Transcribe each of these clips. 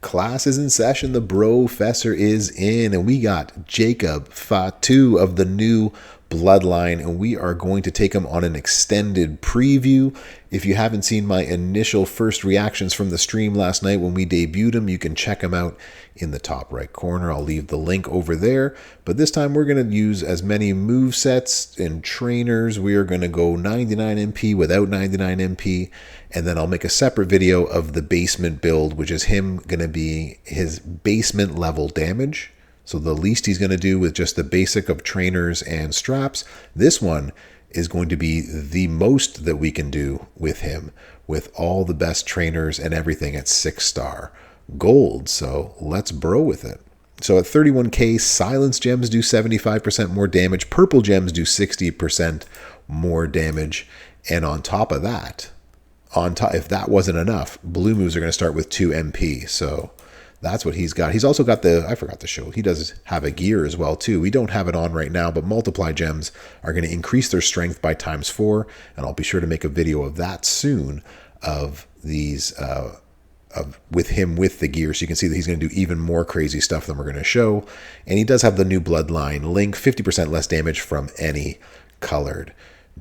Class is in session. The Brofessor is in, and we got Jacob Fatu of the new Bloodline, and we are going to take him on an extended preview. If you haven't seen my initial first reactions from the stream last night when we debuted him, you can check him out in the top right corner. I'll leave the link over there. But this time we're going to use as many move sets and trainers. We are going to go 99 MP without 99 MP, and then I'll make a separate video of the basement build, which is him going to be his basement level damage. So the least he's going to do with just the basic of trainers and straps. This one is going to be the most that we can do with him, with all the best trainers and everything at 6-star gold. So let's bro with it. So at 31k, silence gems do 75% more damage. Purple gems do 60% more damage. And on top of that, if that wasn't enough, blue moves are going to start with 2 MP. So that's what he's got. He's also got I forgot to show, he does have a gear as well too. We don't have it on right now, but multiply gems are going to increase their strength by ×4, and I'll be sure to make a video of that soon, of these, with him with the gear, so you can see that he's going to do even more crazy stuff than we're going to show. And he does have the new Bloodline link, 50% less damage from any colored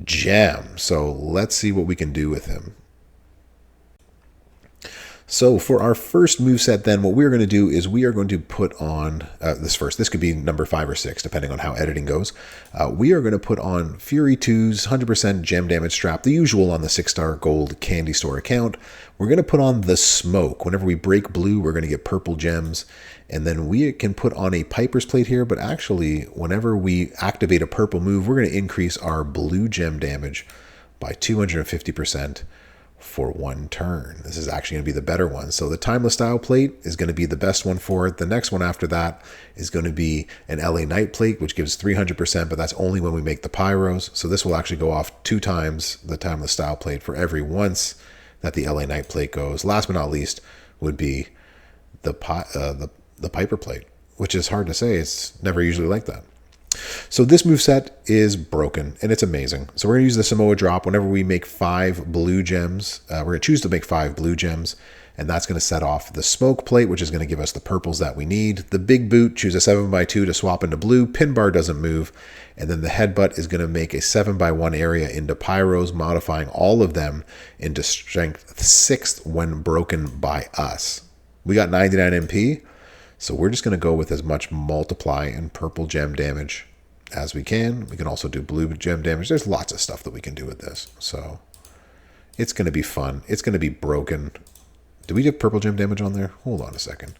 gem. So let's see what we can do with him. So for our first moveset then, what we're going to do is we are going to put on, this could be number 5 or 6, depending on how editing goes. We are going to put on Fury 2's 100% gem damage strap, the usual on the 6-star gold candy store account. We're going to put on the smoke. Whenever we break blue, we're going to get purple gems. And then we can put on a Piper's plate here, but actually, whenever we activate a purple move, we're going to increase our blue gem damage by 250%. For 1 turn. This is actually going to be the better one. So the Timeless Style plate is going to be the best one for it. The next one after that is going to be an LA Knight plate, which gives 300%, but that's only when we make the pyros. So this will actually go off 2 times the Timeless Style plate for every once that the LA Knight plate goes. Last but not least would be the Piper plate, which is hard to say. It's never usually like that. So this moveset is broken, and it's amazing. So we're going to use the Samoa drop whenever we make 5 blue gems. We're going to choose to make 5 blue gems, and that's going to set off the smoke plate, which is going to give us the purples that we need. The big boot, choose a 7x2 to swap into blue. Pin bar doesn't move. And then the headbutt is going to make a 7x1 area into pyros, modifying all of them into strength 6th when broken by us. We got 99 MP. So we're just going to go with as much multiply and purple gem damage as we can. We can also do blue gem damage. There's lots of stuff that we can do with this. So it's going to be fun. It's going to be broken. Do we have purple gem damage on there? Hold on a second.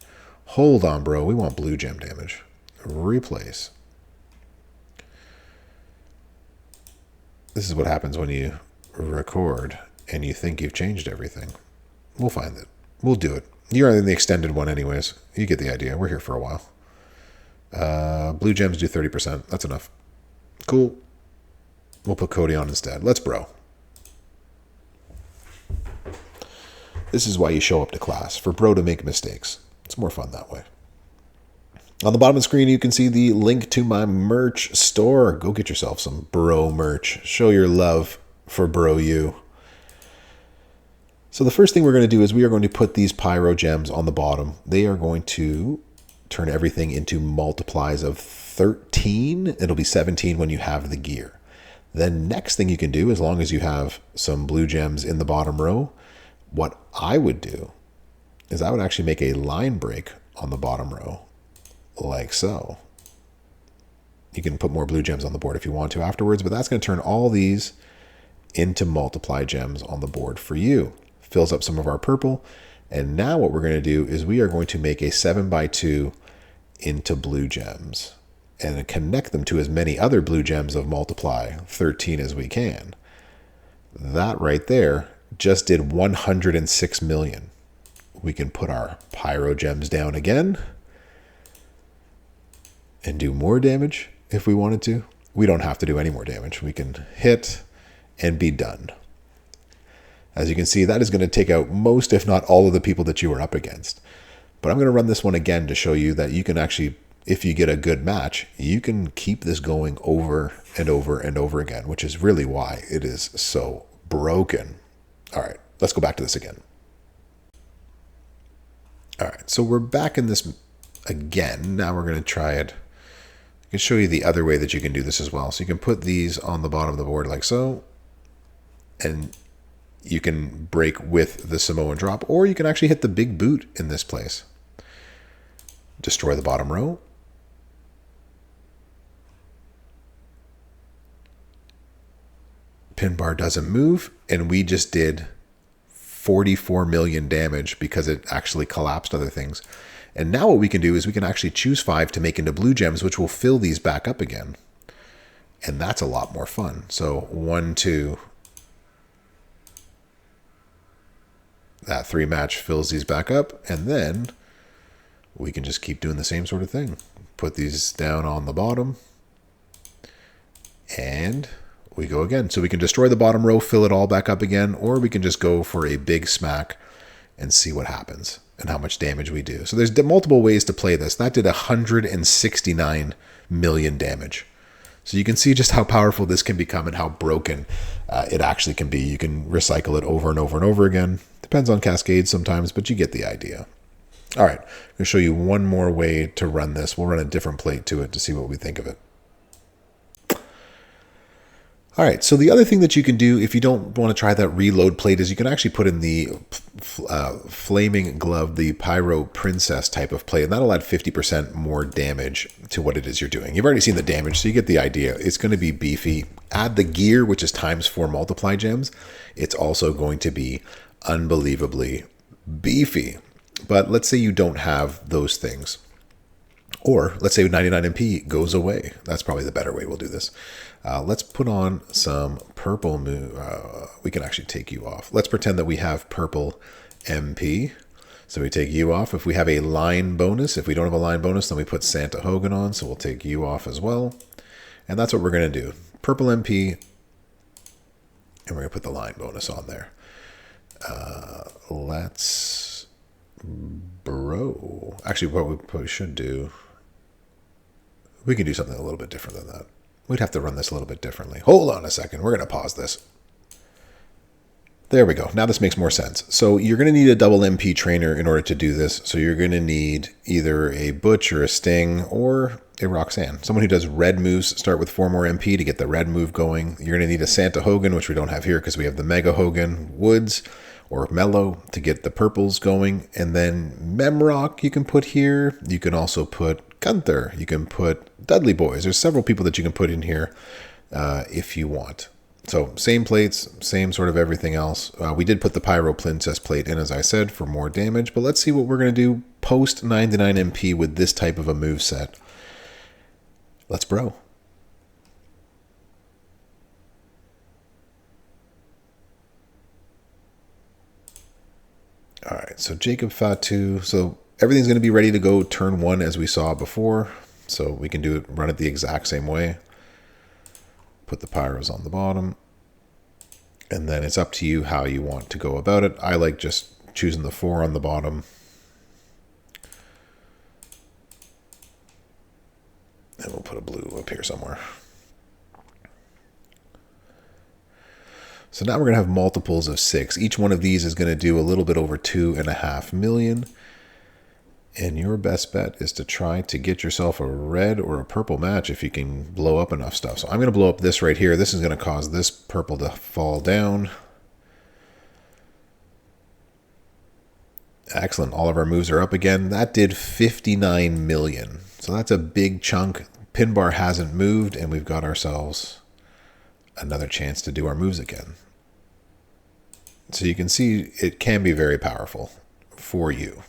Hold on, bro. We want blue gem damage. Replace. This is what happens when you record and you think you've changed everything. We'll find it. We'll do it. You're in the extended one anyways. You get the idea. We're here for a while. Blue gems do 30%. That's enough. Cool. We'll put Cody on instead. Let's bro. This is why you show up to class, for bro to make mistakes. It's more fun that way. On the bottom of the screen, you can see the link to my merch store. Go get yourself some bro merch. Show your love for bro you. So the first thing we're going to do is we are going to put these pyro gems on the bottom. They are going to turn everything into multiplies of 13. It'll be 17 when you have the gear. Then next thing you can do, as long as you have some blue gems in the bottom row, what I would do is I would actually make a line break on the bottom row, like so. You can put more blue gems on the board if you want to afterwards, but that's going to turn all these into multiply gems on the board for you. Fills up some of our purple. And now what we're going to do is we are going to make a 7x2 into blue gems and connect them to as many other blue gems of multiply 13 as we can. That right there just did 106 million. We can put our pyro gems down again and do more damage if we wanted to. We don't have to do any more damage. We can hit and be done. As you can see, that is going to take out most, if not all, of the people that you are up against. But I'm going to run this one again to show you that you can actually, if you get a good match, you can keep this going over and over and over again, which is really why it is so broken. All right, let's go back to this again. All right, so we're back in this again. Now we're going to try it. I can show you the other way that you can do this as well. So you can put these on the bottom of the board like so, and you can break with the Samoan drop, or you can actually hit the big boot in this place. Destroy the bottom row. Pin bar doesn't move, and we just did 44 million damage because it actually collapsed other things. And now what we can do is we can actually choose 5 to make into blue gems, which will fill these back up again. And that's a lot more fun. So 1, 2. That 3 match fills these back up, and then we can just keep doing the same sort of thing. Put these down on the bottom, and we go again. So we can destroy the bottom row, fill it all back up again, or we can just go for a big smack and see what happens and how much damage we do. So there's multiple ways to play this. That did 169 million damage. So you can see just how powerful this can become and how broken it actually can be. You can recycle it over and over and over again. Depends on cascades sometimes, but you get the idea. All right, I'm going to show you one more way to run this. We'll run a different plate to it to see what we think of it. All right, so the other thing that you can do if you don't want to try that reload plate is you can actually put in the flaming glove, the pyro princess type of plate, and that'll add 50% more damage to what it is you're doing. You've already seen the damage, so you get the idea. It's going to be beefy. Add the gear, which is ×4 multiply gems. It's also going to be unbelievably beefy. But let's say you don't have those things. Or let's say 99 MP goes away. That's probably the better way we'll do this. Let's put on some purple. We can actually take you off. Let's pretend that we have purple MP. So we take you off. If we have a line bonus, if we don't have a line bonus, then we put Santa Hogan on. So we'll take you off as well. And that's what we're going to do. Purple MP. And we're going to put the line bonus on there. Let's Actually, what we probably should do, we can do something a little bit different than that. We'd have to run this a little bit differently. Hold on a second. We're going to pause this. There we go. Now this makes more sense. So you're going to need a double MP trainer in order to do this. So you're going to need either a Butch or a Sting or a Roxanne. Someone who does red moves start with 4 more MP to get the red move going. You're going to need a Santa Hogan, which we don't have here because we have the Mega Hogan, Woods, or Mellow to get the purples going. And then Memrock you can put here. You can also put Gunther. You can put Dudley Boys. There's several people that you can put in here if you want. So same plates, same sort of everything else. We did put the Pyro Princess plate in, as I said, for more damage. But let's see what we're going to do post 99 MP with this type of a move set. Let's bro. All right, so Jacob Fatu. So everything's going to be ready to go turn 1 as we saw before. So we can do it, run it the exact same way. Put the pyros on the bottom. And then it's up to you how you want to go about it. I like just choosing the 4 on the bottom. And we'll put a blue up here somewhere. So now we're going to have multiples of 6. Each one of these is going to do a little bit over 2.5 million. And your best bet is to try to get yourself a red or a purple match if you can blow up enough stuff. So I'm going to blow up this right here. This is going to cause this purple to fall down. Excellent. All of our moves are up again. That did 59 million. So that's a big chunk. Pin bar hasn't moved, and we've got ourselves another chance to do our moves again. So you can see it can be very powerful for you.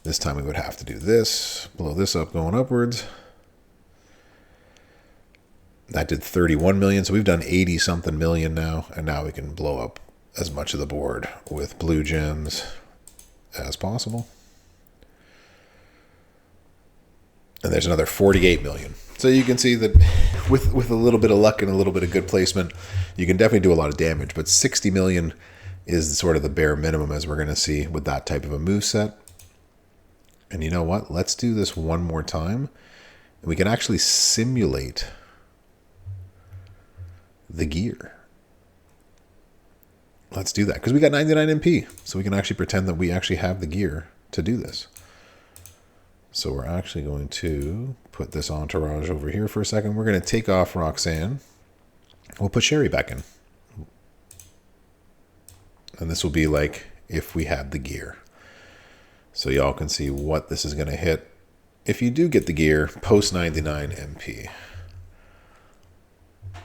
This time we would have to do this, blow this up going upwards. That did 31 million, so we've done 80 something million now, and now we can blow up as much of the board with blue gems as possible. And there's another 48 million. So you can see that with a little bit of luck and a little bit of good placement, you can definitely do a lot of damage, but 60 million is sort of the bare minimum as we're going to see with that type of a moveset. And you know what? Let's do this one more time. We can actually simulate the gear. Let's do that because we got 99 MP. So we can actually pretend that we actually have the gear to do this. So we're actually going to put this entourage over here for a second. We're going to take off Roxanne. We'll put Sherry back in. And this will be like if we had the gear. So y'all can see what this is going to hit if you do get the gear post 99 MP.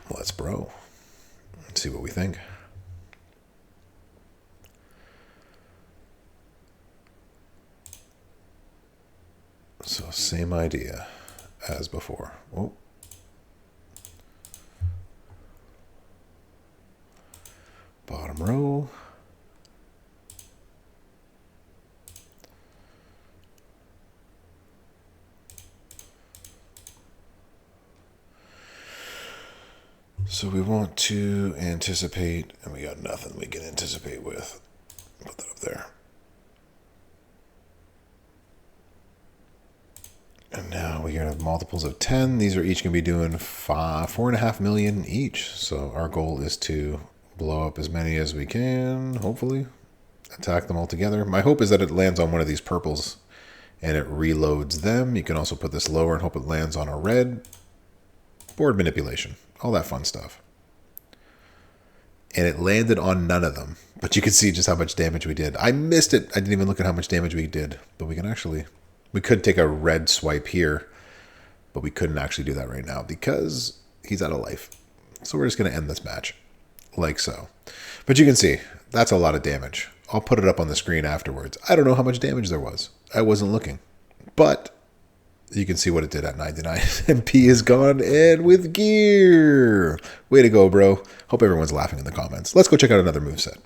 Let's bro. Let's see what we think. So same idea as before. Oh. Bottom row. So we want to anticipate, and we got nothing we can anticipate with. Put that up there. And now we have multiples of 10. These are each going to be doing 4.5 million each. So our goal is to blow up as many as we can, hopefully. Attack them all together. My hope is that it lands on one of these purples and it reloads them. You can also put this lower and hope it lands on a red. Board manipulation. All that fun stuff. And it landed on none of them. But you can see just how much damage we did. I missed it. I didn't even look at how much damage we did. But we can actually... We could take a red swipe here, but we couldn't actually do that right now because he's out of life. So we're just going to end this match like so. But you can see, that's a lot of damage. I'll put it up on the screen afterwards. I don't know how much damage there was. I wasn't looking. But you can see what it did at 99. MP is gone and with gear. Way to go, bro. Hope everyone's laughing in the comments. Let's go check out another moveset.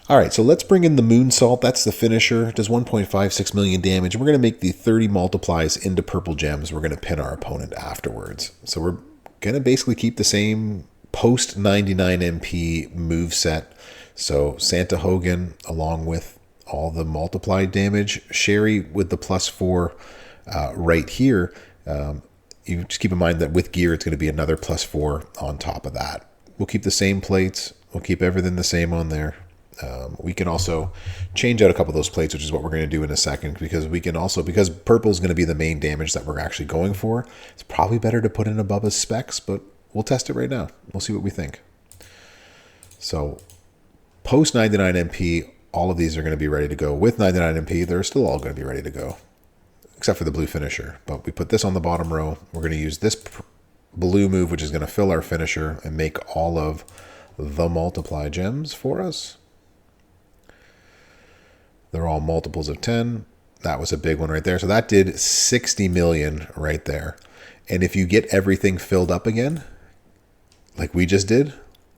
All right, so let's bring in the Moonsault. That's the finisher. It does 1.56 million damage. We're going to make the 30 multiplies into purple gems. We're going to pin our opponent afterwards. So we're going to basically keep the same post 99 MP move set. So Santa Hogan along with all the multiplied damage. Sherry with the +4 right here. You just keep in mind that with gear, it's going to be another +4 on top of that. We'll keep the same plates. We'll keep everything the same on there. We can also change out a couple of those plates, which is what we're going to do in a second, because we can also, because purple is going to be the main damage that we're actually going for, it's probably better to put in Bubba's specs, but we'll test it right now. We'll see what we think. So post 99 MP, all of these are going to be ready to go. With 99 MP, they're still all going to be ready to go, except for the blue finisher. But we put this on the bottom row. We're going to use this blue move, which is going to fill our finisher and make all of the multiply gems for us. They're all multiples of 10. That was a big one right there. So that did 60 million right there. And if you get everything filled up again, like we just did,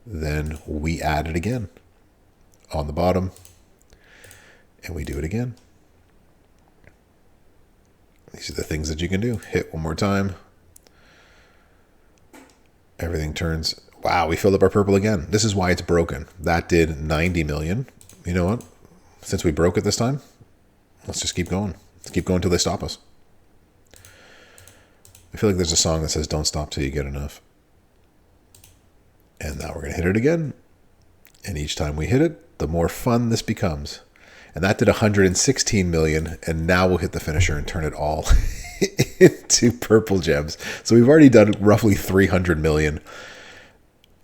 then we add it again on the bottom. And we do it again. These are the things that you can do. Hit one more time. Everything turns. Wow, we filled up our purple again. This is why it's broken. That did 90 million. You know what? Since we broke it this time, let's just keep going. Let's keep going until they stop us. I feel like there's a song that says, don't stop till you get enough. And now we're going to hit it again. And each time we hit it, the more fun this becomes. And that did 116 million. And now we'll hit the finisher and turn it all into purple gems. So we've already done roughly 300 million.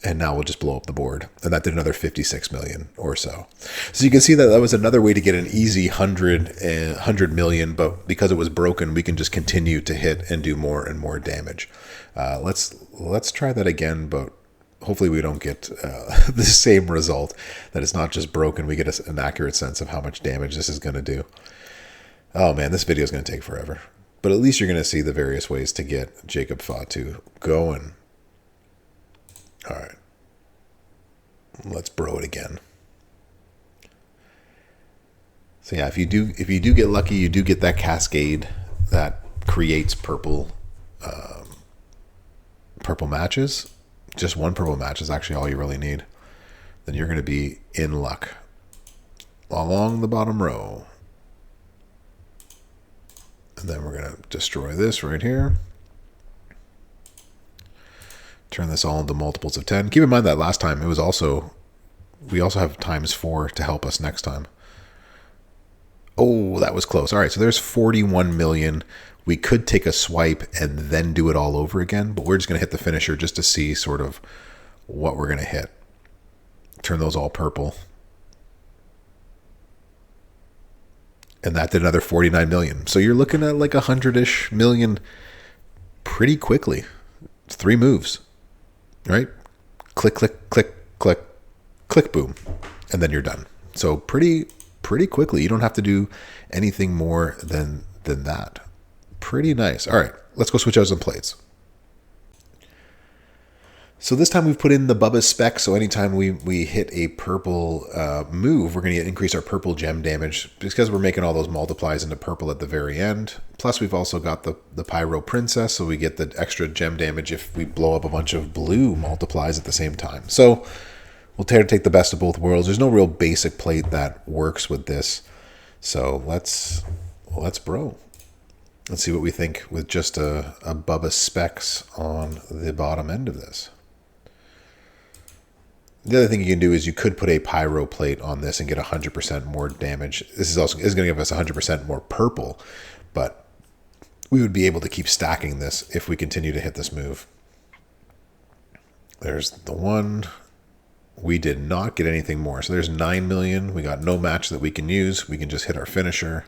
And now we'll just blow up the board. And that did another 56 million or so. So you can see that that was another way to get an easy 100 million. But because it was broken, we can just continue to hit and do more and more damage. Let's try that again, but hopefully we don't get the same result. That it's not just broken. We get an accurate sense of how much damage this is going to do. Oh man, this video is going to take forever. But at least you're going to see the various ways to get Jacob Fatu going. All right, let's bro it again. So yeah, if you do get lucky, you do get that cascade that creates purple matches. Just one purple match is actually all you really need. Then you're going to be in luck. Along the bottom row. And then we're going to destroy this right here. Turn this all into multiples of 10. Keep in mind that last time we also have ×4 to help us next time. Oh, that was close. All right, so there's 41 million. We could take a swipe and then do it all over again, but we're just going to hit the finisher just to see sort of what we're going to hit. Turn those all purple. And that did another 49 million. So you're looking at like 100-ish million pretty quickly. It's 3 moves, right? Click, click, click, click, click, boom. And then you're done. So pretty quickly. You don't have to do anything more than that. Pretty nice. All right, let's go switch out some plates. So this time we've put in the Bubba's spec, so anytime we hit a purple move, we're going to increase our purple gem damage because we're making all those multiplies into purple at the very end. Plus we've also got the Pyro Princess, so we get the extra gem damage if we blow up a bunch of blue multiplies at the same time. So we'll take the best of both worlds. There's no real basic plate that works with this. So let's bro. Let's see what we think with just a Bubba specs on the bottom end of this. The other thing you can do is you could put a pyro plate on this and get 100% more damage. This is going to give us 100% more purple, but we would be able to keep stacking this if we continue to hit this move. There's the one. We did not get anything more. So there's 9 million. We got no match that we can use. We can just hit our finisher,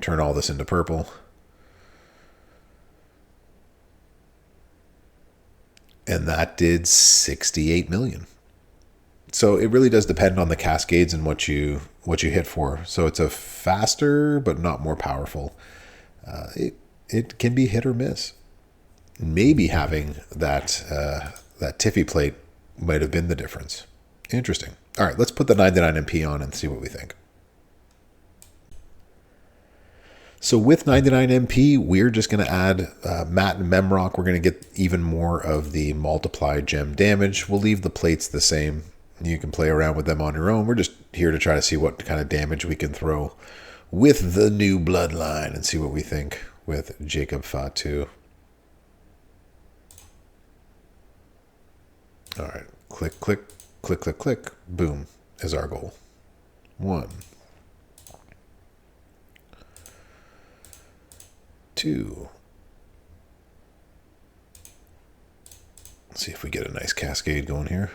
turn all this into purple. And that did 68 million. So it really does depend on the cascades and what you hit for. So it's a faster but not more powerful. It can be hit or miss. Maybe having that Tiffy plate might have been the difference. Interesting. All right, let's put the 99 MP on and see what we think. So with 99 MP, we're just going to add Matt and Memrock. We're going to get even more of the multiply gem damage. We'll leave the plates the same. You can play around with them on your own. We're just here to try to see what kind of damage we can throw with the new bloodline and see what we think with Jacob Fatu. All right, click, click, click, click, click, boom is our goal. 1, 2. Let's see if we get a nice cascade going here.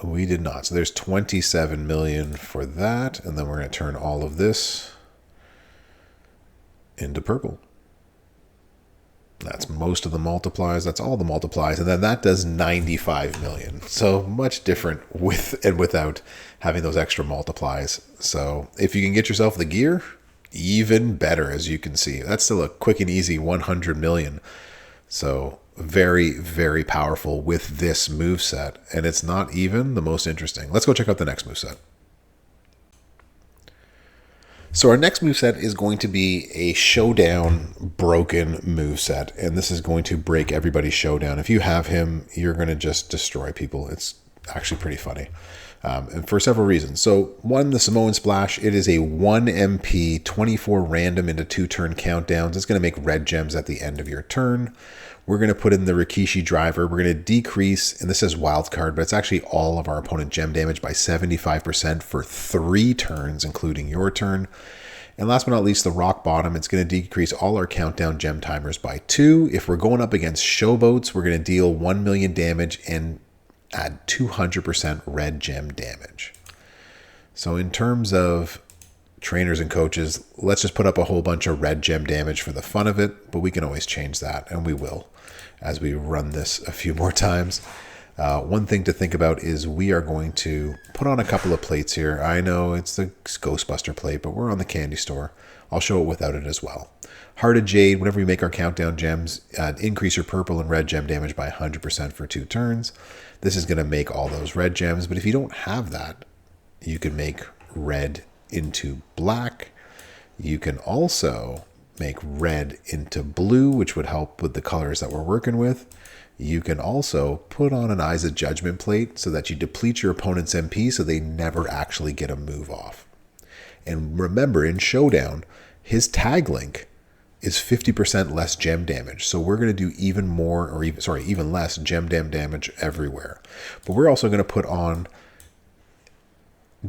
We did not. So there's 27 million for that. And then we're going to turn all of this into purple. That's most of the multiplies. That's all the multiplies. And then that does 95 million. So much different with and without having those extra multiplies. So if you can get yourself the gear, even better, as you can see. That's still a quick and easy 100 million. So very, very powerful with this moveset. And it's not even the most interesting. Let's go check out the next moveset. So our next moveset is going to be a showdown Bro-Kin moveset. And this is going to break everybody's showdown. If you have him, you're going to just destroy people. It's actually pretty funny. And for several reasons. So one, the Samoan Splash, it is a 1 MP, 24 random into 2-turn countdowns. It's going to make red gems at the end of your turn. We're going to put in the Rikishi driver. We're going to decrease, and this is wild card, but it's actually all of our opponent gem damage by 75% for 3 turns, including your turn. And last but not least, the rock bottom, it's going to decrease all our countdown gem timers by 2. If we're going up against showboats, we're going to deal 1 million damage and add 200% red gem damage. So in terms of trainers and coaches, let's just put up a whole bunch of red gem damage for the fun of it, but we can always change that, and we will as we run this a few more times. One thing to think about is we are going to put on a couple of plates here. I know it's the Ghostbuster plate, but we're on the candy store. I'll show it without it as well. Heart of Jade, whenever we make our countdown gems, increase your purple and red gem damage by 100% for 2 turns. This is going to make all those red gems, but if you don't have that, you can make red into black. You can also make red into blue, which would help with the colors that we're working with. You can also put on an Eyes of Judgment plate so that you deplete your opponent's MP so they never actually get a move off. And remember, in Showdown, his tag link is 50% less gem damage. So we're going to do even more, or even less gem damage everywhere. But we're also going to put on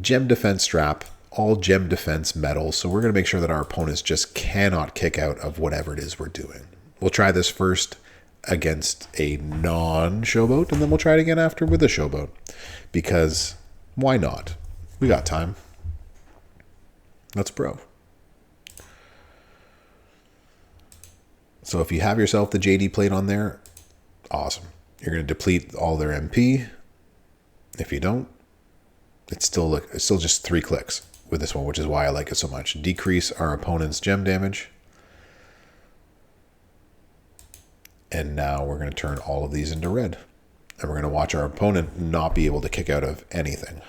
Gem defense strap, all gem defense metal. So we're going to make sure that our opponents just cannot kick out of whatever it is we're doing. We'll try this first against a non-showboat, and then we'll try it again after with a showboat. Because why not? We got time. Let's bro. So if you have yourself the JD plate on there, awesome. You're going to deplete all their MP. If you don't, it's still just 3 clicks with this one, which is why I like it so much. Decrease our opponent's gem damage. And now we're going to turn all of these into red. And we're going to watch our opponent not be able to kick out of anything.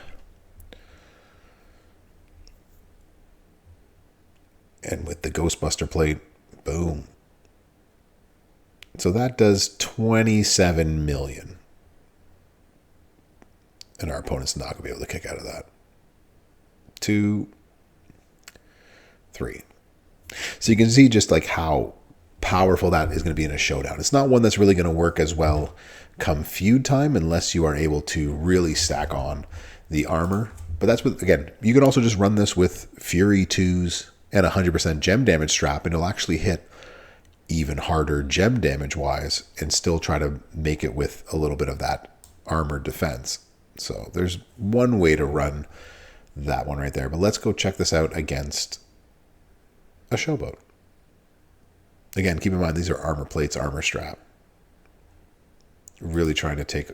And with the Ghostbuster plate, boom. So that does 27 million. And our opponent's not going to be able to kick out of that. 2, 3. So you can see just like how powerful that is going to be in a showdown. It's not one that's really going to work as well come feud time unless you are able to really stack on the armor. But that's what, again, you can also just run this with Fury 2s and 100% gem damage strap, and it'll actually hit even harder gem damage wise and still try to make it with a little bit of that armor defense. So there's one way to run that one right there. But let's go check this out against a showboat. Again, keep in mind, these are armor plates, armor strap. Really trying to take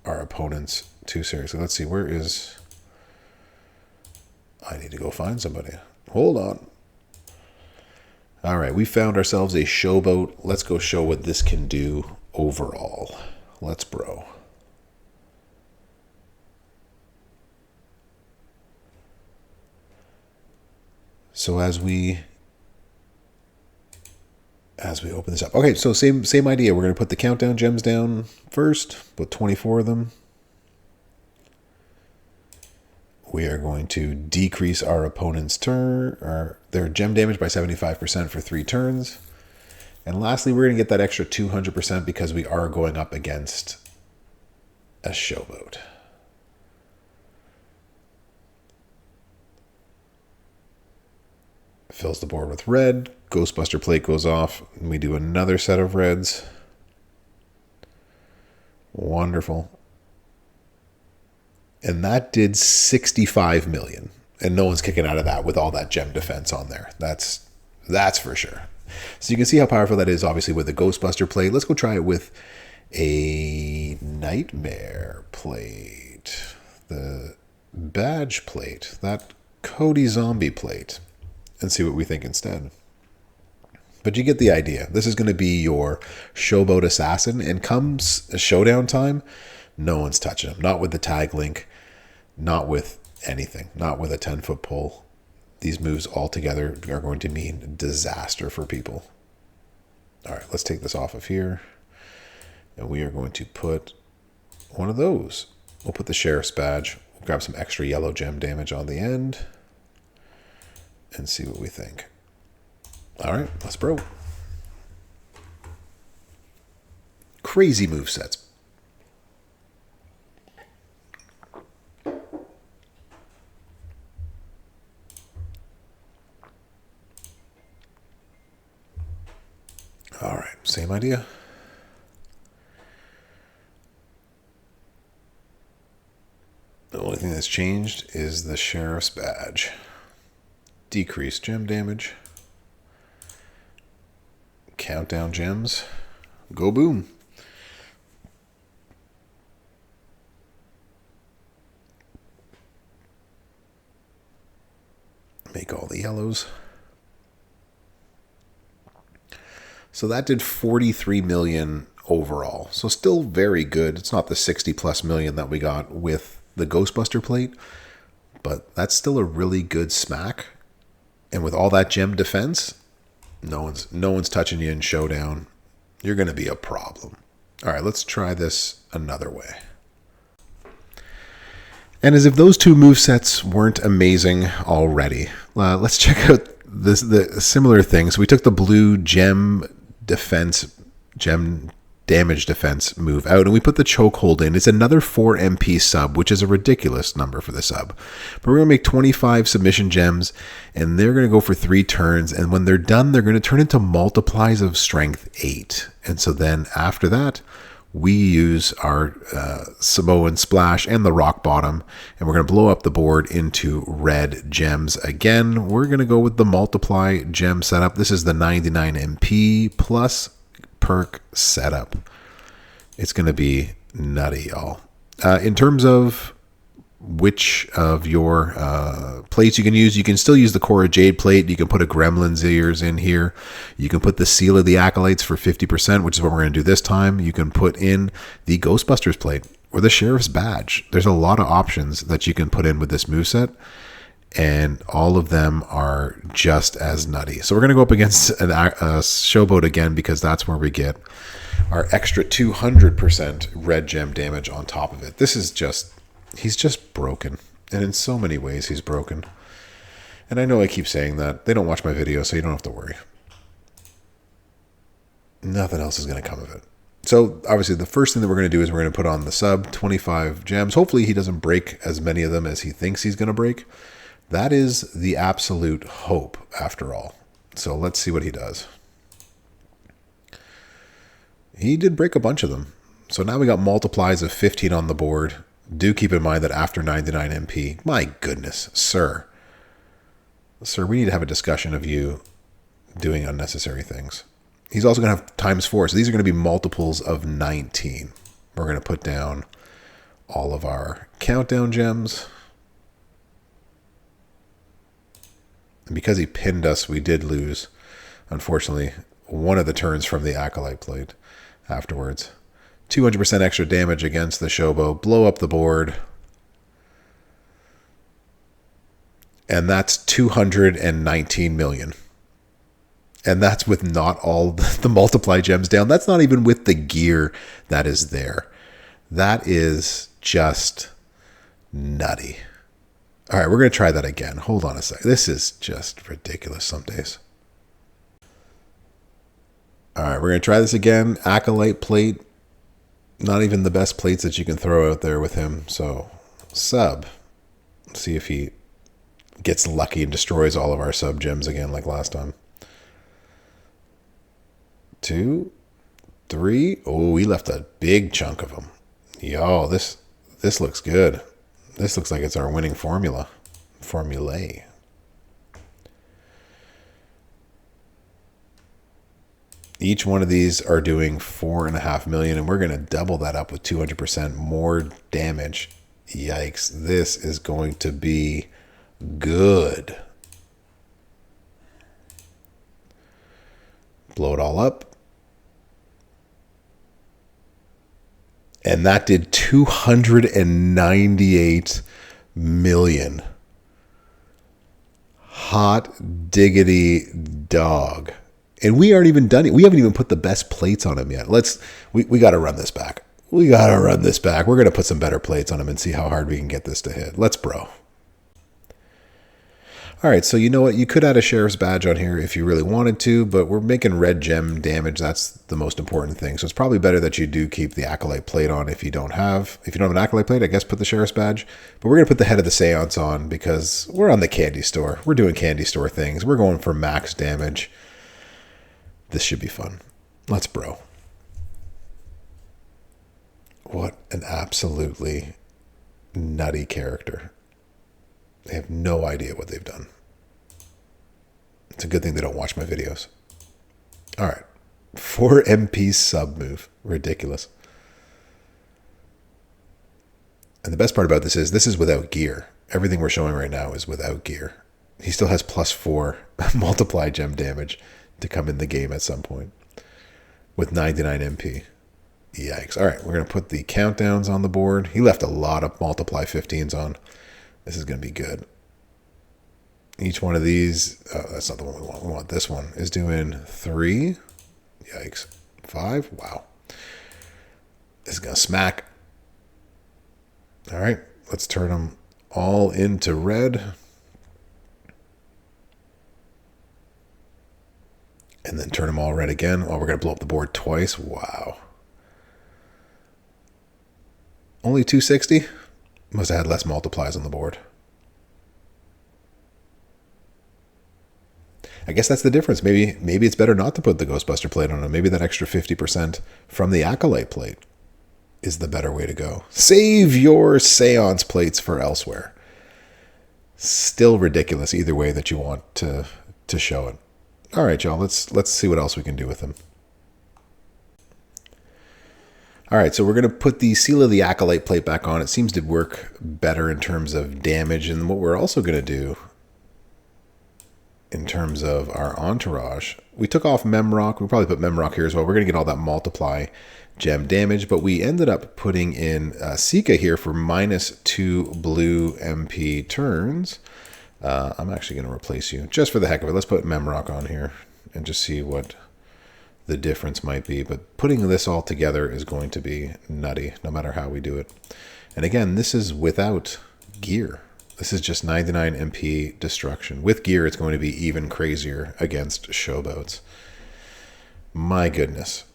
our opponents too seriously. Let's see, where is... I need to go find somebody. Hold on. All right, we found ourselves a showboat. Let's go show what this can do overall. Let's bro. So as we open this up. Okay, so same idea. We're going to put the countdown gems down first, put 24 of them. We are going to decrease our opponent's their gem damage by 75% for 3 turns. And lastly, we're going to get that extra 200% because we are going up against a showboat. Fills the board with red. Ghostbuster plate goes off, and we do another set of reds. Wonderful. And that did 65 million. And no one's kicking out of that with all that gem defense on there. That's for sure. So you can see how powerful that is, obviously, with the Ghostbuster plate. Let's go try it with a Nightmare plate. The Badge plate. That Cody Zombie plate. And see what we think instead. But you get the idea. This is going to be your showboat assassin. And comes showdown time, no one's touching him. Not with the tag link. Not with anything. Not with a 10-foot pole. These moves altogether are going to mean disaster for people. All right, let's take this off of here. And we are going to put one of those. We'll put the Sheriff's Badge. We'll grab some extra yellow gem damage on the end. And see what we think. All right, let's bro. Crazy movesets. All right, same idea. The only thing that's changed is the Sheriff's Badge. Decreased gem damage. Countdown gems. Go boom. Make all the yellows. So that did 43 million overall. So still very good. It's not the 60 plus million that we got with the Ghostbuster plate, but that's still a really good smack. And with all that gem defense, no one's touching you in showdown. You're going to be a problem. All right, let's try this another way. And as if those two movesets weren't amazing already, let's check out the similar things. We took the blue gem defense, gem damage defense move out, and we put the chokehold in. It's another 4 MP sub, which is a ridiculous number for the sub. But we're going to make 25 submission gems, and they're going to go for 3 turns, and when they're done, they're going to turn into multiplies of strength 8. And so then after that, we use our Samoan Splash and the Rock Bottom, and we're going to blow up the board into red gems again. We're going to go with the Multiply gem setup. This is the 99 MP plus perk setup. It's going to be nutty, y'all. In terms of which of your plates you can use, you can still use the Cora Jade plate. You can put a Gremlin's ears in here. You can put the Seal of the Acolytes for 50%, which is what we're going to do this time. You can put in the Ghostbusters plate or the Sheriff's Badge. There's a lot of options that you can put in with this moveset, and all of them are just as nutty. So we're going to go up against a Showboat again, because that's where we get our extra 200% red gem damage on top of it. This is just... he's just broken, and in so many ways he's broken. And I know I keep saying that. They don't watch my videos, so you don't have to worry. Nothing else is going to come of it. So obviously the first thing that we're going to do is we're going to put on the sub, 25 gems. Hopefully he doesn't break as many of them as he thinks he's going to break. That is the absolute hope after all. So let's see what he does. He did break a bunch of them. So now we got multiplies of 15 on the board. Do keep in mind that after 99 MP, my goodness, sir, we need to have a discussion of you doing unnecessary things. He's also going to have ×4, so these are going to be multiples of 19. We're going to put down all of our countdown gems. And because he pinned us, we did lose, unfortunately, one of the turns from the Acolyte plate afterwards. 200% extra damage against the Showboat. Blow up the board. And that's 219 million. And that's with not all the multiply gems down. That's not even with the gear that is there. That is just nutty. All right, we're going to try that again. Hold on a sec. This is just ridiculous some days. All right, we're going to try this again. Acolyte plate. Not even the best plates that you can throw out there with him. So, sub. See if he gets lucky and destroys all of our sub gems again like last time. 2, 3. Oh, he left a big chunk of them. Yo, this looks good. This looks like it's our winning formulae. Each one of these are doing 4.5 million, and we're going to double that up with 200% more damage. Yikes. This is going to be good. Blow it all up. And that did 298 million. Hot diggity dog. And we aren't even done it. We haven't even put the best plates on him yet. We got to run this back. We're going to put some better plates on him and see how hard we can get this to hit. Let's bro. All right, so you know what? You could add a Sheriff's Badge on here if you really wanted to, but we're making red gem damage. That's the most important thing. So it's probably better that you do keep the Acolyte plate on if you don't have an Acolyte plate, I guess put the Sheriff's Badge. But we're going to put the Head of the Seance on because we're on the candy store. We're doing candy store things. We're going for max damage. This should be fun. Let's bro. What an absolutely nutty character. They have no idea what they've done. It's a good thing they don't watch my videos. All right. 4 MP sub move. Ridiculous. And the best part about this is without gear. Everything we're showing right now is without gear. He still has +4 multiply gem damage to come in the game at some point with 99 MP. Yikes. All right. We're going to put the countdowns on the board. He left a lot of multiply 15s on. This is going to be good. Each one of these, that's not the one we want. We want this one, is doing 3. Yikes. 5. Wow. This is going to smack. All right. Let's turn them all into red. And then turn them all red again. Oh, we're going to blow up the board twice. Wow. Only 260? Must have had less multiplies on the board. I guess that's the difference. Maybe it's better not to put the Ghostbuster plate on it. Maybe that extra 50% from the Acolyte plate is the better way to go. Save your Seance plates for elsewhere. Still ridiculous either way that you want to show it. All right, y'all. Let's see what else we can do with them. All right, so we're going to put the Seal of the Acolyte plate back on. It seems to work better in terms of damage. And what we're also going to do in terms of our entourage, we took off Memrock. We'll probably put Memrock here as well. We're going to get all that multiply gem damage, but we ended up putting in Sika here for -2 blue MP turns. I'm actually going to replace you just for the heck of it. Let's put Memrock on here and just see what the difference might be. But putting this all together is going to be nutty no matter how we do it. And again, this is without gear. This is just 99 MP destruction. With gear, it's going to be even crazier against showboats. My goodness.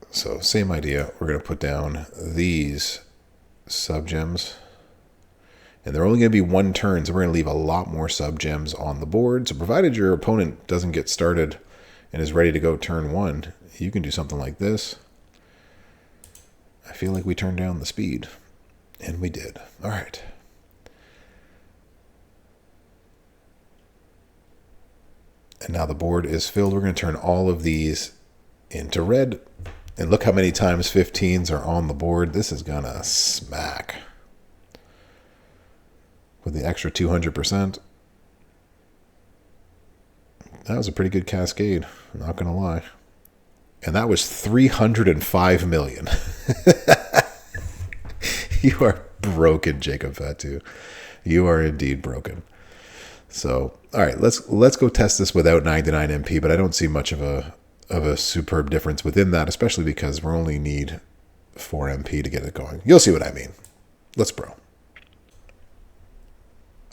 So same idea. We're going to put down these sub-gems. And they're only going to be 1 turn, so we're going to leave a lot more sub-gems on the board. So provided your opponent doesn't get started and is ready to go turn 1, you can do something like this. I feel like we turned down the speed. And we did. All right. And now the board is filled. We're going to turn all of these into red. And look how many times 15s are on the board. This is going to smack. With the extra 200%. That was a pretty good cascade. I'm not going to lie. And that was 305 million. You are broken, Jacob Fatu. You are indeed broken. So, all right, let's go test this without 99 MP, but I don't see much of a superb difference within that, especially because we only need 4 MP to get it going. You'll see what I mean. Let's bro.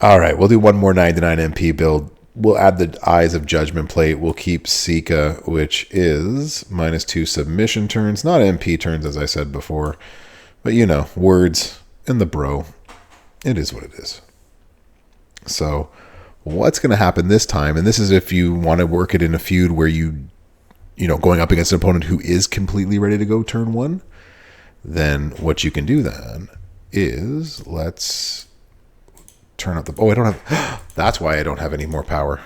All right, we'll do one more 99 MP build. We'll add the Eyes of Judgment plate. We'll keep Sika, which is -2 submission turns. Not MP turns, as I said before. But, you know, words and the bro. It is what it is. So, what's going to happen this time, and this is if you want to work it in a feud where you know, going up against an opponent who is completely ready to go turn 1, then what you can do then is, let's turn up the... Oh, I don't have... That's why I don't have any more power.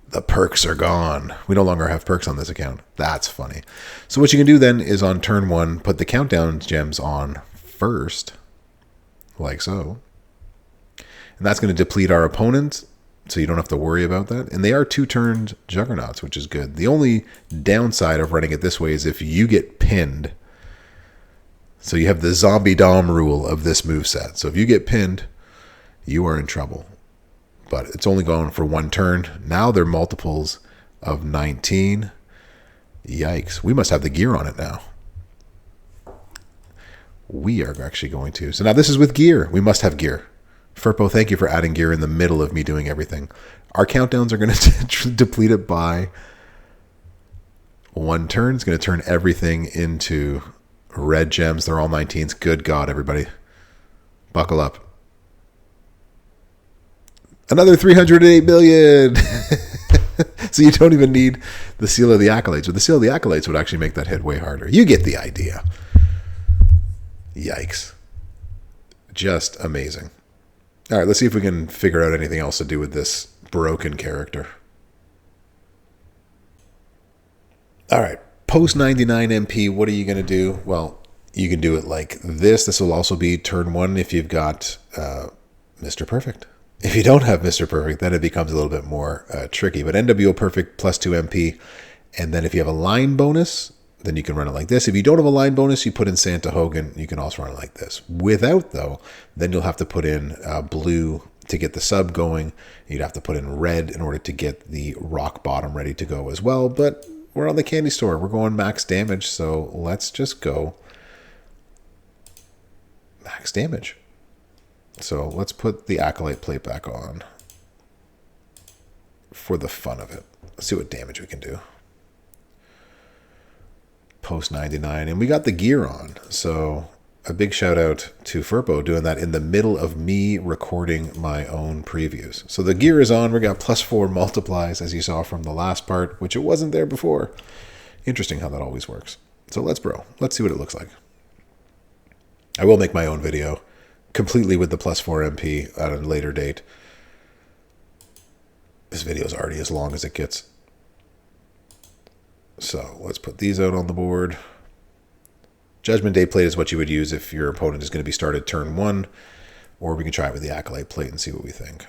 The perks are gone. We no longer have perks on this account. That's funny. So what you can do then is on turn 1, put the countdown gems on first, like so. And that's going to deplete our opponent, so you don't have to worry about that. And they are 2-turned juggernauts, which is good. The only downside of running it this way is if you get pinned. So you have the zombie dom rule of this moveset. So if you get pinned, you are in trouble. But it's only going for 1 turn. Now they're multiples of 19. Yikes. We must have the gear on it now. We are actually going to. So now this is with gear. We must have gear. Furpo, thank you for adding gear in the middle of me doing everything. Our countdowns are going to deplete it by 1 turn. It's going to turn everything into red gems. They're all 19s. Good God, everybody. Buckle up. Another 308 million. So you don't even need the Seal of the Acolytes. But the Seal of the Acolytes would actually make that hit way harder. You get the idea. Yikes. Just amazing. All right, let's see if we can figure out anything else to do with this broken character. All right, post 99 MP, what are you going to do? Well, you can do it like this. This will also be turn 1 if you've got Mr. Perfect. If you don't have Mr. Perfect, then it becomes a little bit more tricky. But NWO Perfect plus 2 MP. And then if you have a line bonus, then you can run it like this. If you don't have a line bonus, you put in Santa Hogan. You can also run it like this. Without, though, then you'll have to put in blue to get the sub going. You'd have to put in red in order to get the rock bottom ready to go as well. But we're on the candy store. We're going max damage. So let's just go max damage. So let's put the Acolyte plate back on. for the fun of it. Let's see what damage we can do. Post 99, and we got the gear on. So a big shout out to Furpo doing that in the middle of me recording my own previews. So the gear is on. We got +4 multiplies, as you saw from the last part, which it wasn't there before. Interesting how that always works. So let's see what it looks like. I will make my own video completely with the +4 MP at a later date. This video is already as long as it gets. So let's put these out on the board. Judgment Day plate is what you would use if your opponent is going to be started turn 1, or we can try it with the Acolyte plate and see what we think.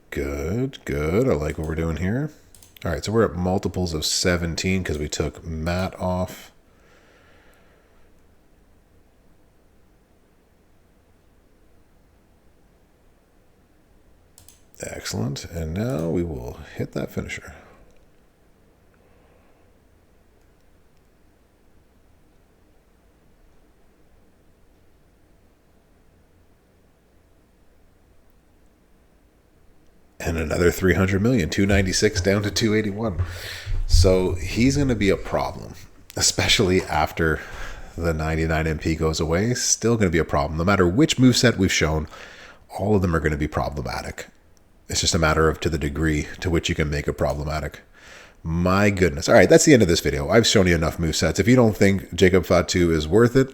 Good, good. I like what we're doing here. All right, so we're at multiples of 17 because we took Matt off. Excellent. And now we will hit that finisher. And another 300 million, 296 down to 281. So he's going to be a problem, especially after the 99 MP goes away. Still going to be a problem. No matter which moveset we've shown, all of them are going to be problematic. It's just a matter of to the degree to which you can make it problematic. My goodness. All right, that's the end of this video. I've shown you enough movesets. If you don't think Jacob Fatu is worth it,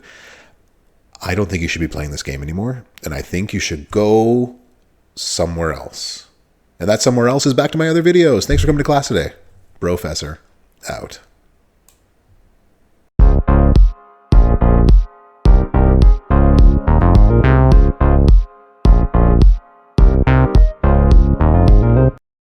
I don't think you should be playing this game anymore. And I think you should go somewhere else. And that somewhere else is back to my other videos. Thanks for coming to class today. Brofessor, out.